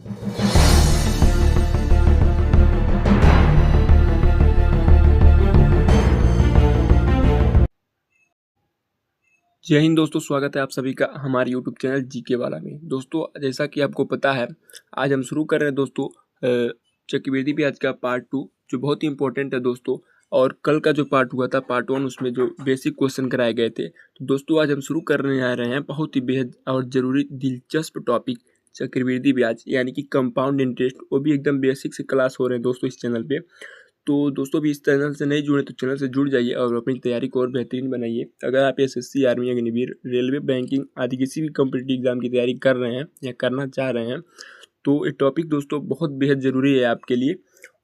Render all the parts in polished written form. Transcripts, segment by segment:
जय हिंद दोस्तों, स्वागत है आप सभी का हमारे यूट्यूब चैनल जीके वाला में। दोस्तों, जैसा कि आपको पता है, आज हम शुरू कर रहे हैं दोस्तों चक्रवृद्धि ब्याज का पार्ट 2, जो बहुत ही इंपॉर्टेंट है दोस्तों। और कल का जो पार्ट हुआ था, पार्ट 1, उसमें जो बेसिक क्वेश्चन कराए गए थे। तो दोस्तों, आज हम शुरू करने आ रहे हैं बहुत ही बेहद और ज़रूरी दिलचस्प टॉपिक, चक्रवृद्धि ब्याज यानी कि कंपाउंड इंटरेस्ट। वो भी एकदम बेसिक से क्लास हो रहे हैं दोस्तों इस चैनल पे। तो दोस्तों, भी इस चैनल से नहीं जुड़े तो चैनल से जुड़ जाइए और अपनी तैयारी को और बेहतरीन बनाइए। अगर आप SSC, army, Agniveer, railway, banking आदि किसी भी कॉम्पिटिटिव एग्जाम की तैयारी कर रहे हैं या करना चाह रहे हैं, तो ये टॉपिक दोस्तों बहुत बेहद ज़रूरी है आपके लिए।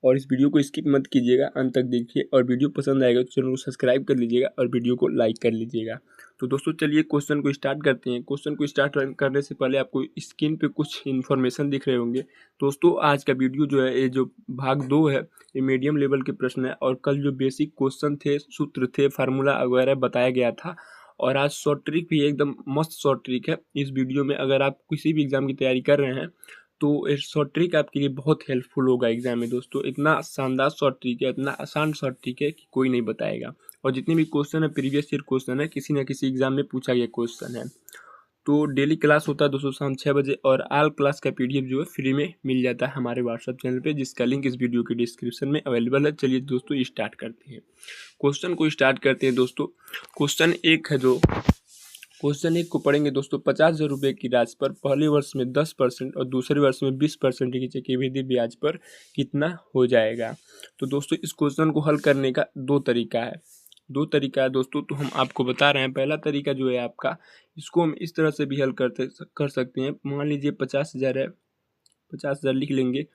और इस वीडियो को स्किप मत कीजिएगा, अंत तक देखिए। और वीडियो पसंद आएगा तो चैनल को सब्सक्राइब कर लीजिएगा और वीडियो को लाइक कर लीजिएगा। तो दोस्तों, चलिए क्वेश्चन को स्टार्ट करते हैं। क्वेश्चन को स्टार्ट करने से पहले आपको स्क्रीन पे कुछ इन्फॉर्मेशन दिख रहे होंगे। दोस्तों, आज का वीडियो जो है, ये जो भाग 2 है, ये मीडियम लेवल के प्रश्न है। और कल जो बेसिक क्वेश्चन थे, सूत्र थे, फार्मूला वगैरह बताया गया था। और आज शॉर्ट ट्रिक भी एकदम मस्त शॉर्ट ट्रिक है इस वीडियो में। अगर आप किसी भी एग्जाम की तैयारी कर रहे हैं तो ये शॉर्ट ट्रिक आपके लिए बहुत हेल्पफुल होगा एग्जाम में दोस्तों। इतना शानदार शॉर्ट ट्रिक है, इतना आसान शॉर्ट ट्रिक है कि कोई नहीं बताएगा। और जितने भी क्वेश्चन है, प्रीवियस ईयर क्वेश्चन है, किसी न किसी एग्जाम में पूछा गया क्वेश्चन है। तो डेली क्लास होता है दोस्तों शाम 6 बजे। और ऑल क्लास का पीडीएफ जो है फ्री में मिल जाता है हमारे व्हाट्सएप चैनल पे, जिसका लिंक इस वीडियो के डिस्क्रिप्शन में अवेलेबल है। चलिए दोस्तों, स्टार्ट करते हैं। क्वेश्चन को स्टार्ट करते हैं दोस्तों। क्वेश्चन 1 है, जो क्वेश्चन 1 को पढ़ेंगे दोस्तों। 50,000 रुपये की राशि पर पहले वर्ष में 10% और दूसरे वर्ष में 20% की चक्रवृद्धि ब्याज पर कितना हो जाएगा। तो दोस्तों, इस क्वेश्चन को हल करने का दो तरीका है दोस्तों। तो हम आपको बता रहे हैं। पहला तरीका जो है आपका, इसको हम इस तरह से भी हल कर सकते हैं। मान लीजिए 50,000 है, 50,000 लिख लेंगे।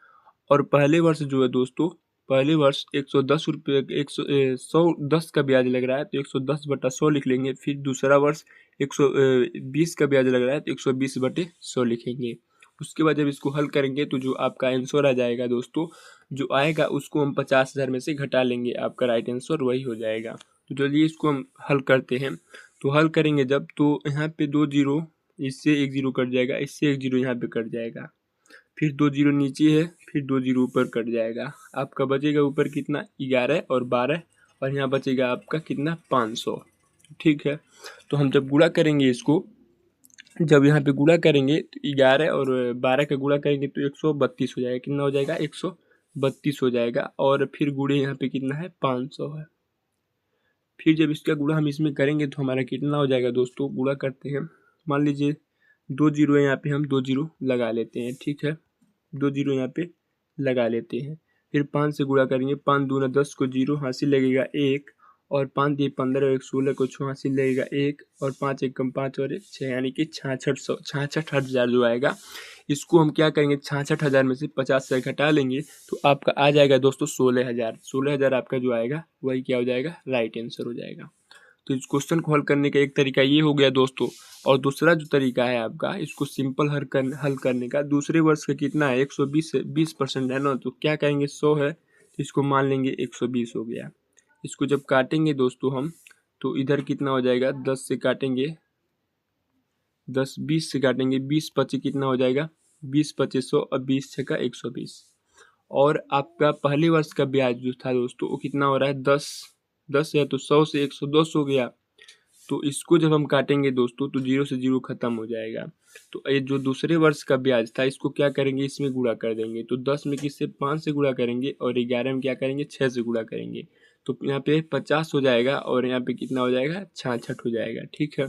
और पहले वर्ष जो है दोस्तों, पहले वर्ष 110 रुपये, 110 का ब्याज लग रहा है तो 110/100 लिख लेंगे। फिर दूसरा वर्ष 120 का ब्याज लग रहा है तो 120/100 लिखेंगे। उसके बाद जब इसको हल करेंगे तो जो आपका आंसर आ जाएगा दोस्तों, जो आएगा उसको हम 50,000 में से घटा लेंगे। आपका राइट आंसर वही हो जाएगा। तो चलिए इसको हम हल करते हैं। तो हल करेंगे जब, तो यहाँ पे 2 जीरो, इससे 1 जीरो कट जाएगा, इससे 1 जीरो यहाँ पे कट जाएगा। फिर 2 जीरो नीचे है, फिर 2 जीरो ऊपर कट जाएगा। आपका बचेगा ऊपर कितना, 11 और 12। और यहाँ बचेगा आपका कितना, 500। ठीक है। तो हम जब गुणा करेंगे इसको, जब यहाँ पे गुणा करेंगे तो 11 और 12 का गुणा करेंगे तो 132 हो जाएगा। कितना हो जाएगा, 132 हो जाएगा। और फिर गुणे यहाँ पे कितना है, 500 है। फिर जब इसका गुणा हम इसमें करेंगे तो हमारा कितना हो जाएगा दोस्तों, गुणा करते हैं। मान लीजिए 2 जीरो है, यहाँ पे हम 2 जीरो लगा लेते हैं। ठीक है, 2 जीरो यहाँ पे लगा लेते हैं। फिर 5 से गुणा करेंगे। 5 दूना 10 को जीरो हासिल लगेगा 1। और 5 दिए 15 और 1 16 को छो हासिल लगेगा 1। और 5 एकम 5 और 1 6, यानी कि 66,000 जो आएगा। इसको हम क्या करेंगे, 66,000 में से 50 से घटा लेंगे तो आपका आ जाएगा दोस्तों 16,000। 16,000 आपका जो आएगा वही क्या हो जाएगा, राइट आंसर हो जाएगा। तो इस क्वेश्चन को हल करने का एक तरीका ये हो गया दोस्तों। और दूसरा जो तरीका है आपका, इसको सिंपल हल करने का, दूसरे वर्ष का कितना है, 120 से 20% है ना, तो क्या कहेंगे, 100 है तो इसको मान लेंगे 120 हो गया। इसको जब काटेंगे दोस्तों हम, तो इधर कितना हो जाएगा, 10 से काटेंगे, 10 20 से काटेंगे, 20 पचे कितना हो जाएगा, 20 पचे 100 और 20 छका 120। और आपका पहले वर्ष का ब्याज जो था दोस्तों, वो कितना हो रहा है, 10 है तो 100 से 110 हो गया। तो इसको जब हम काटेंगे दोस्तों तो 0 से 0 खत्म हो जाएगा। तो ये जो दूसरे वर्ष का ब्याज था, इसको क्या करेंगे, इसमें गुणा कर देंगे। तो 10 में किससे, 5 से गुणा करेंगे। और 11 में क्या करेंगे, 6 से गुणा करेंगे। तो यहाँ पे 50 हो जाएगा और यहाँ पे कितना हो जाएगा, 66 हो जाएगा। ठीक है।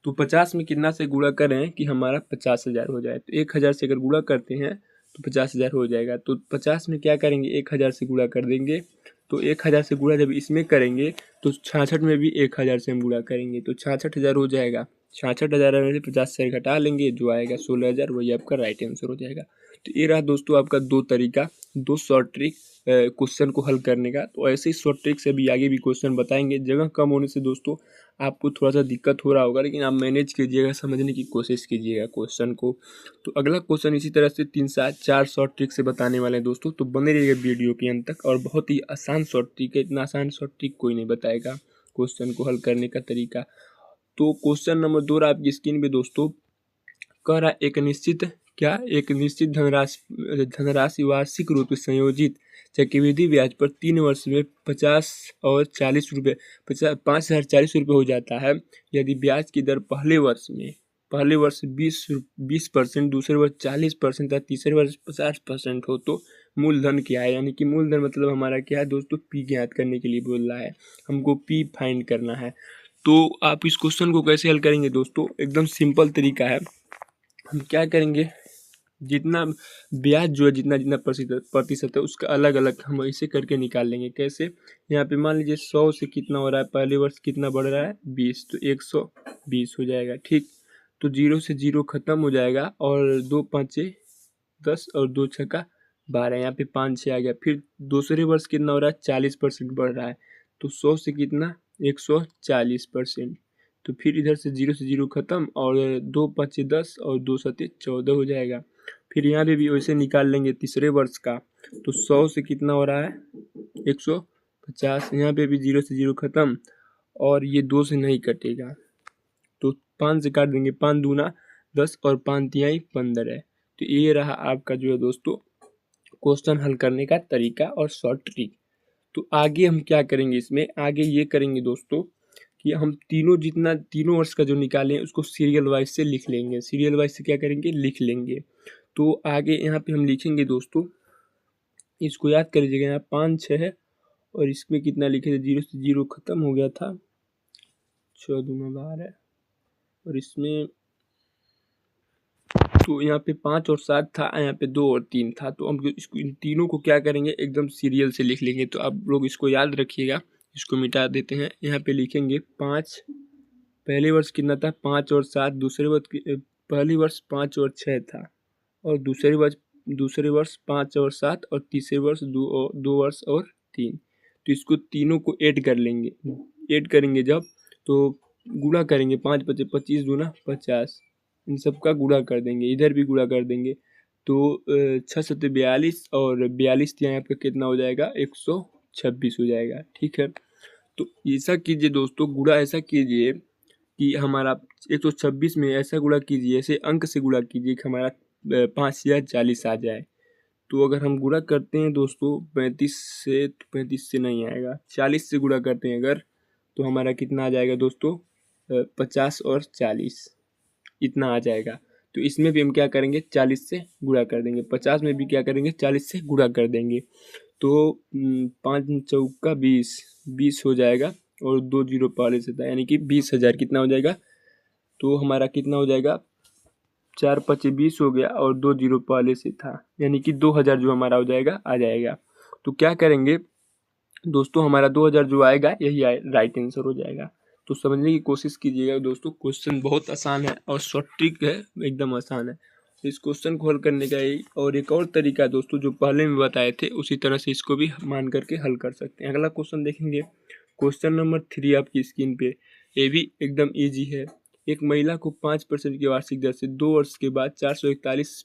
तो 50 में कितना से गुणा करें कि हमारा 50,000 हो जाए। तो 1,000 से अगर गुणा करते हैं तो 50,000 हो जाएगा। तो 50 में क्या करेंगे, 1,000 से गुणा कर देंगे। तो 1,000 से गुणा जब इसमें करेंगे तो 66 में भी 1,000 से हम गुणा करेंगे तो 66,000 हो जाएगा। 66,000 में से 50 से घटा लेंगे, जो आएगा 16,000, वही आपका राइट आंसर हो जाएगा। तो ये रहा दोस्तों आपका दो तरीका, दो शॉर्ट ट्रिक क्वेश्चन को हल करने का। तो ऐसे ही शॉर्ट ट्रिक से भी आगे भी क्वेश्चन बताएंगे। जगह कम होने से दोस्तों आपको थोड़ा सा दिक्कत हो रहा होगा, लेकिन आप मैनेज कीजिएगा, समझने की कोशिश कीजिएगा क्वेश्चन को। तो अगला क्वेश्चन इसी तरह से 3 से 4 शॉर्ट ट्रिक से बताने वाले हैं दोस्तों। तो बने रहिएगा वीडियो के अंत तक। और बहुत ही आसान शॉर्ट ट्रिक है, इतना आसान शॉर्ट ट्रिक कोई नहीं बताएगा क्वेश्चन को हल करने का तरीका। तो क्वेश्चन नंबर 2 आपकी स्क्रीन पे दोस्तों, कह रहा एक निश्चित क्या एक निश्चित धनराशि वार्षिक रूप से संयोजित चक्रवृद्धि ब्याज पर 3 वर्ष में 50 और 40 रुपये 5,040 रुपये हो जाता है यदि ब्याज की दर पहले वर्ष 20%, दूसरे वर्ष 40% तथा तीसरे वर्ष 50% हो तो मूलधन क्या है। यानी कि मूलधन मतलब हमारा क्या है दोस्तों, पी ज्ञात करने के लिए बोल रहा है, हमको पी फाइंड करना है। तो आप इस क्वेश्चन को कैसे हल करेंगे दोस्तों, एकदम सिंपल तरीका है। हम क्या करेंगे, जितना ब्याज जो है जितना जितना प्रतिशत है उसका अलग अलग हम ऐसे करके निकाल लेंगे। कैसे, यहाँ पे मान लीजिए 100 से कितना हो रहा है, पहले वर्ष कितना बढ़ रहा है 20, तो 120 हो जाएगा। ठीक, तो 0 से 0 खत्म हो जाएगा और 2 5 10 और 2 6 12, यहाँ पे 5 6 आ गया। फिर दूसरे वर्ष कितना हो रहा है, 40% बढ़ रहा है, तो 100 से कितना 140%। तो फिर इधर से 0 से 0 खत्म और 2 5 10 और 2 7 14 हो जाएगा। फिर यहाँ पे भी वैसे निकाल लेंगे तीसरे वर्ष का, तो 100 से कितना हो रहा है 150, यहाँ पे भी 0 से 0 खत्म और ये 2 से नहीं कटेगा तो 5 से काट देंगे, 5 दूना 10 और 5 तिहाई 15। तो ये रहा आपका जो है दोस्तों क्वेश्चन हल करने का तरीका और शॉर्ट ट्रिक। तो आगे हम क्या करेंगे, इसमें आगे ये करेंगे दोस्तों कि हम तीनों वर्ष का जो निकाले हैं उसको सीरियल वाइज से लिख लेंगे। सीरियल वाइज से क्या करेंगे, लिख लेंगे। तो आगे यहाँ पे हम लिखेंगे दोस्तों, इसको याद कर लीजिएगा, यहाँ 5 6 है और इसमें कितना लिखे थे, 0 से 0 खत्म हो गया था, 6 दूना 12 और इसमें तो यहाँ पे 5 और 7 था, यहाँ पे 2 और 3 था। तो हम इसको इन तीनों को क्या करेंगे, एकदम सीरियल से लिख लेंगे। तो आप लोग इसको याद रखिएगा, इसको मिटा देते हैं। यहाँ पे लिखेंगे 5, पहले वर्ष कितना था 5 और 7, पहले वर्ष 5 और 6 था और दूसरे वर्ष 5 और 7 और तीसरे वर्ष 2 वर्ष और 3। तो इसको तीनों को ऐड कर लेंगे। ऐड करेंगे जब तो गुणा करेंगे, 5 5 25 दूना 50, इन सब का गुणा कर देंगे, इधर भी गुणा कर देंगे। तो 6 7 42 और 42 यहाँ पे कितना हो जाएगा 126 हो जाएगा। ठीक है, तो ऐसा कीजिए दोस्तों, गुणा ऐसा कीजिए कि हमारा 126 में ऐसा गुणा कीजिए, ऐसे अंक से गुणा कीजिए कि हमारा 5040 आ जाए। तो अगर हम गुणा करते हैं दोस्तों 35 से नहीं आएगा, 40 से गुणा करते हैं अगर, तो हमारा कितना आ जाएगा दोस्तों 50 और 40 इतना आ जाएगा। तो इसमें भी हम क्या करेंगे 40 से गुणा कर देंगे, 50 में भी क्या करेंगे 40 से गुणा कर देंगे। तो 5 चौका 20 हो जाएगा और 2 जीरो पहले से था, यानी कि 20,000 कितना हो जाएगा, तो हमारा कितना हो जाएगा 4 5 20 हो गया और 2 जीरो पहले से था, यानी कि 2,000 जो हमारा हो जाएगा आ जाएगा। तो क्या करेंगे दोस्तों, हमारा 2,000 जो आएगा यही राइट आंसर हो जाएगा। तो समझने की कोशिश कीजिएगा दोस्तों, क्वेश्चन बहुत आसान है और शॉर्ट ट्रिक है, एकदम आसान है। इस क्वेश्चन को हल करने का एक और तरीका है दोस्तों, जो पहले में बताए थे उसी तरह से इसको भी मान करके हल कर सकते हैं। अगला क्वेश्चन देखेंगे, क्वेश्चन नंबर 3 आपकी स्क्रीन पे। ये भी एकदम ईजी है। एक महिला को 5% की वार्षिक दर से 2 वर्ष के बाद 441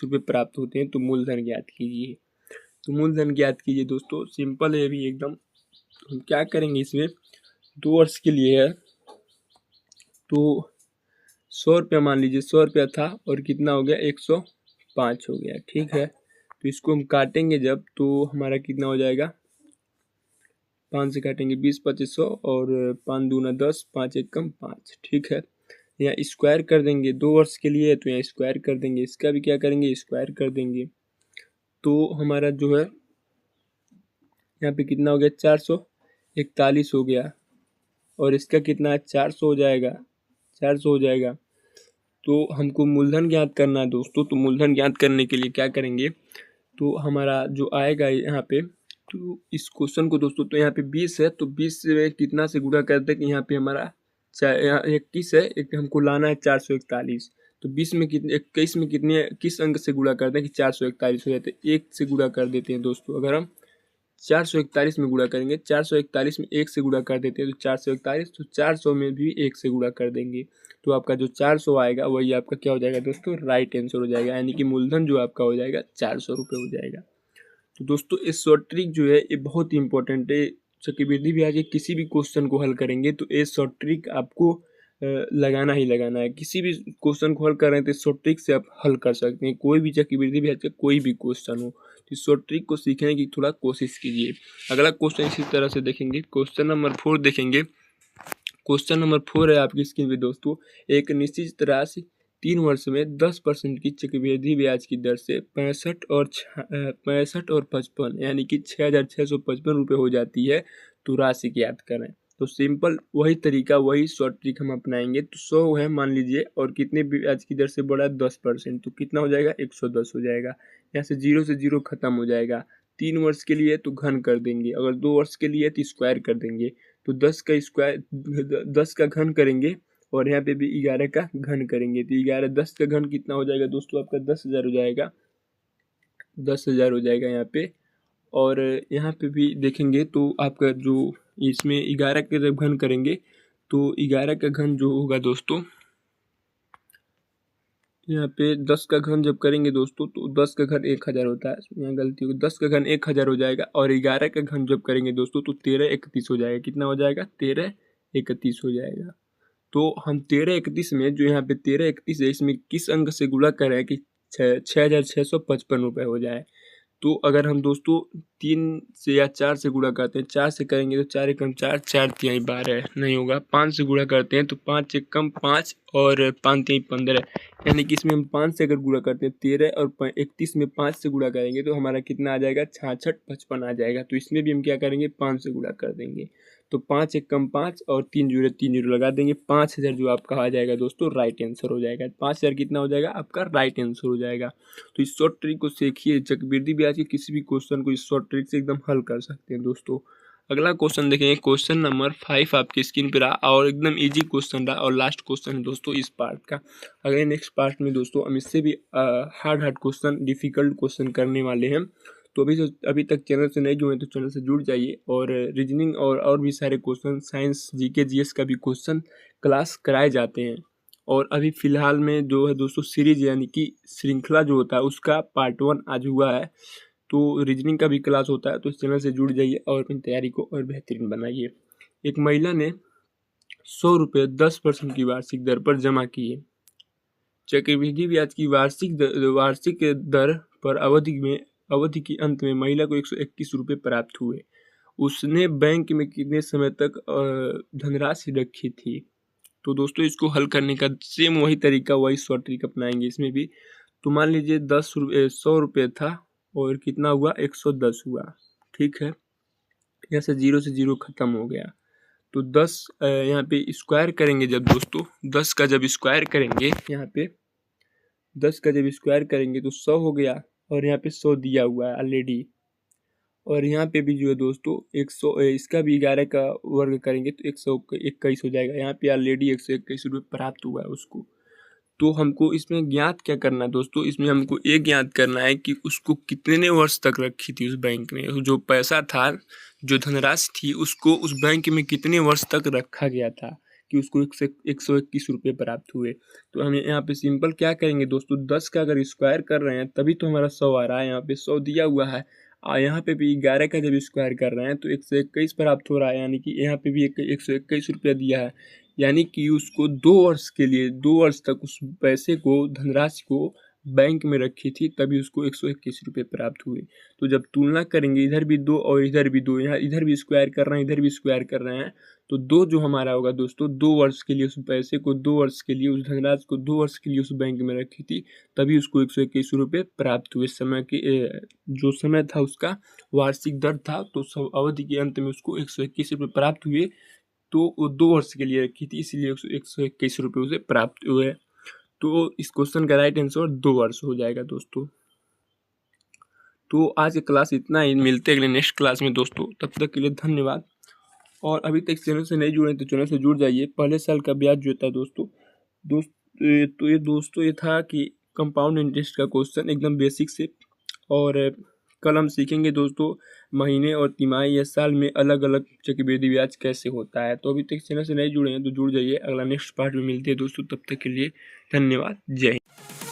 रुपये प्राप्त होते हैं, तो मूलधन ज्ञात कीजिए। तो मूलधन ज्ञात कीजिए दोस्तों, सिंपल है भी एकदम। हम क्या करेंगे, इसमें 2 वर्ष के लिए है तो 100 रुपया मान लीजिए, 100 रुपया था और कितना हो गया 105 हो गया। ठीक है, तो इसको हम काटेंगे जब, तो हमारा कितना हो जाएगा, 5 से काटेंगे 20 25 100 और 5 दूना 10, 5 एक कम 5। ठीक है, यहाँ स्क्वायर कर देंगे, 2 वर्ष के लिए तो यहाँ स्क्वायर कर देंगे, इसका भी क्या करेंगे स्क्वायर कर देंगे। तो हमारा जो है यहाँ पे कितना हो गया 441 हो गया और इसका कितना है 400 हो जाएगा, 400 हो जाएगा। तो हमको मूलधन ज्ञात करना है दोस्तों। तो मूलधन ज्ञात करने के लिए क्या करेंगे, तो हमारा जो आएगा यहाँ पे, तो इस क्वेश्चन को दोस्तों, तो यहाँ पे 20 है तो 20 से कितना से गुणा करते हैं कि यहाँ पे हमारा 21 है, एक हमको लाना है 441। तो 20 में कितने 21 में कितने किस अंक से गुणा करते हैं कि 441 हो जाते हैं, 1 से गुणा कर देते हैं दोस्तों। अगर हम 441 में गुणा करेंगे, 441 में 1 से गुणा कर देते हैं तो 441, तो 400 में भी 1 से गुणा कर देंगे, तो आपका जो 400 आएगा वही आपका क्या हो जाएगा दोस्तों, राइट आंसर हो जाएगा। यानी कि मूलधन जो आपका हो जाएगा 400 रुपये हो जाएगा। तो दोस्तों इस शॉर्ट ट्रिक जो है ये बहुत ही इंपॉर्टेंट है। चक्रवृद्धि ब्याज के किसी भी क्वेश्चन को हल करेंगे तो ये शॉर्ट ट्रिक आपको लगाना ही लगाना है। किसी भी क्वेश्चन को हल कर रहे हैं तो शॉर्ट ट्रिक से आप हल कर सकते हैं। कोई भी चक्रवृद्धि ब्याज का कोई भी क्वेश्चन हो तो शॉर्ट ट्रिक को सीखने की थोड़ा कोशिश कीजिए। अगला क्वेश्चन इसी तरह से देखेंगे। क्वेश्चन नंबर 4 देखेंगे। क्वेश्चन नंबर 4 है आपकी स्क्रीन पे दोस्तों। एक निश्चित राशि 3 वर्ष में 10% की चक्रवृद्धि ब्याज की दर से 65 और 55 यानी कि 6,655 रुपये हो जाती है, तो राशि ज्ञात करें। तो सिंपल वही तरीका, वही शॉर्ट ट्रिक हम अपनाएंगे। तो 100 है मान लीजिए, और कितने ब्याज की दर से बढ़ा 10%, तो कितना हो जाएगा 110 हो जाएगा। यहाँ से 0 खत्म हो जाएगा। 3 वर्ष के लिए तो घन कर देंगे, अगर 2 वर्ष के लिए तो स्क्वायर कर देंगे। तो 10 का घन करेंगे और यहाँ पे भी 11 का घन करेंगे, तो 11 10 का घन कितना हो जाएगा दोस्तों, आपका 10,000 हो जाएगा। 10,000 हो जाएगा यहाँ पे। और यहाँ पे भी देखेंगे तो आपका जो इसमें 11 का जब घन करेंगे तो 11 का घन जो होगा दोस्तों, यहाँ पे 10 का घन जब करेंगे दोस्तों तो 10 का घन 1,000 होता है, यहाँ गलती होगी, 10 का घन 1,000 हो जाएगा। और 11 का घन जब करेंगे दोस्तों तो 1331 हो जाएगा। कितना हो जाएगा 1331 हो जाएगा। तो हम 1331 में जो यहाँ पे 1331 है, इसमें किस अंक से गुणा करें कि 6,655 रुपये हो जाए। तो अगर हम दोस्तों 3 से या 4 से गुणा करते हैं, 4 से करेंगे तो 4 एकम 4, 4 तिहाई 12 नहीं होगा। 5 से गुणा करते हैं तो 5 एकम 5 और 5 तिहाई 15, यानी कि इसमें हम 5 से अगर गुणा करते हैं 13 और 31 में 5 से गुणा करेंगे तो हमारा कितना आ जाएगा 66 55 आ जाएगा। तो इसमें भी हम क्या करेंगे 5 से गुणा कर देंगे। तो 5 एकम 5 और 3 जीरो 3 जीरो लगा देंगे। 5,000 जो आपका आ जाएगा दोस्तों राइट आंसर हो जाएगा। 5,000 कितना हो जाएगा आपका राइट आंसर हो जाएगा। तो इस शॉर्ट ट्रिक को सीखिए, चक्रवृद्धि ब्याज के किसी भी क्वेश्चन को इस शॉर्ट ट्रिक से एकदम हल कर सकते हैं दोस्तों। अगला क्वेश्चन देखेंगे। क्वेश्चन नंबर 5 आपकी स्क्रीन पर रहा और एकदम इजी क्वेश्चन रहा और लास्ट क्वेश्चन है दोस्तों इस पार्ट का। अगले नेक्स्ट पार्ट में दोस्तों हम इससे भी हार्ड क्वेश्चन, डिफिकल्ट क्वेश्चन करने वाले हैं। तो अभी तक चैनल से नहीं जुड़े तो चैनल से जुड़ जाइए। और रीजनिंग और भी सारे क्वेश्चन, साइंस जीके जीएस का भी क्वेश्चन क्लास कराए जाते हैं। और अभी फ़िलहाल में जो है दोस्तों सीरीज यानी कि श्रृंखला जो होता है उसका पार्ट 1 आज हुआ है। तो रीजनिंग का भी क्लास होता है, तो इस चैनल से जुड़ जाइए और अपनी तैयारी को और बेहतरीन बनाइए। एक महिला ने 100 रुपये 10% की वार्षिक दर पर जमा किए। चक्रवृद्धि ब्याज की वार्षिक दर पर अवधि के अंत में महिला को 121 रुपये प्राप्त हुए। उसने बैंक में कितने समय तक धनराशि रखी थी। तो दोस्तों इसको हल करने का सेम वही तरीका, वही शॉर्ट ट्रिक अपनाएंगे इसमें भी। तो मान लीजिए 100 रुपये था और कितना हुआ 110 हुआ, ठीक है। यहाँ से 0 खत्म हो गया। तो 10 यहाँ पे स्क्वायर करेंगे जब दोस्तों, 10 का जब स्क्वायर करेंगे, यहाँ पे 10 का जब स्क्वायर करेंगे तो 100 हो गया। और यहाँ पे 100 दिया हुआ है ऑलरेडी। और यहाँ पे भी जो है दोस्तों 100, इसका भी 11 का वर्ग करेंगे तो 121 हो जाएगा। यहाँ पे ऑलरेडी 121 रुपये प्राप्त हुआ है उसको। तो हमको इसमें ज्ञात क्या करना है दोस्तों, इसमें हमको ये ज्ञात करना है कि उसको कितने वर्ष तक रखी थी उस बैंक में, जो पैसा था, जो धनराशि थी, उसको उस बैंक में कितने वर्ष तक रखा गया था कि उसको 121 रुपये प्राप्त हुए। तो हम यहाँ पे सिंपल क्या करेंगे दोस्तों, 10 का अगर स्क्वायर कर रहे हैं तभी तो हमारा 100 आ रहा है। यहाँ पे 100 दिया हुआ है और यहाँ पे भी 11 का जब स्क्वायर कर रहे हैं तो 121 प्राप्त हो रहा है, यानी कि यहाँ पे भी 121 रुपया दिया है। यानी कि उसको 2 वर्ष के लिए, 2 वर्ष तक उस पैसे को, धनराशि को बैंक में रखी थी, तभी उसको 121 रुपये प्राप्त हुए। तो जब तुलना करेंगे, इधर भी 2 और इधर भी 2, यहाँ इधर भी स्क्वायर कर रहे हैं, इधर भी स्क्वायर कर रहे हैं, तो 2 जो हमारा होगा दोस्तों, 2 वर्ष के लिए उस पैसे को, 2 वर्ष के लिए उस धनराशि को 2 वर्ष के लिए उस बैंक में रखी थी, तभी उसको 121 रुपये प्राप्त हुए। समय के जो समय था उसका वार्षिक दर था, तो सब अवधि के अंत में उसको 121 रुपये प्राप्त हुए। तो वो 2 वर्ष के लिए रखी थी, इसीलिए 121 रुपये उसे प्राप्त हुए। तो इस क्वेश्चन का राइट आंसर 2 वर्ष हो जाएगा दोस्तों। तो आज की क्लास इतना ही, मिलते हैं अगले नेक्स्ट क्लास में दोस्तों। तब तक के लिए धन्यवाद। और अभी तक चैनल से नहीं जुड़े तो चैनल से जुड़ जाइए। पहले साल का ब्याज जो था दोस्तों, ये था कि कंपाउंड इंटरेस्ट का क्वेश्चन एकदम बेसिक से। और कल हम सीखेंगे दोस्तों महीने और तिमाही या साल में अलग अलग चक्रवृद्धि ब्याज कैसे होता है। तो अभी तक चैनल से नहीं जुड़े हैं तो जुड़ जाइए। अगला नेक्स्ट पार्ट में मिलते हैं दोस्तों। तब तक के लिए धन्यवाद। जय हिंद।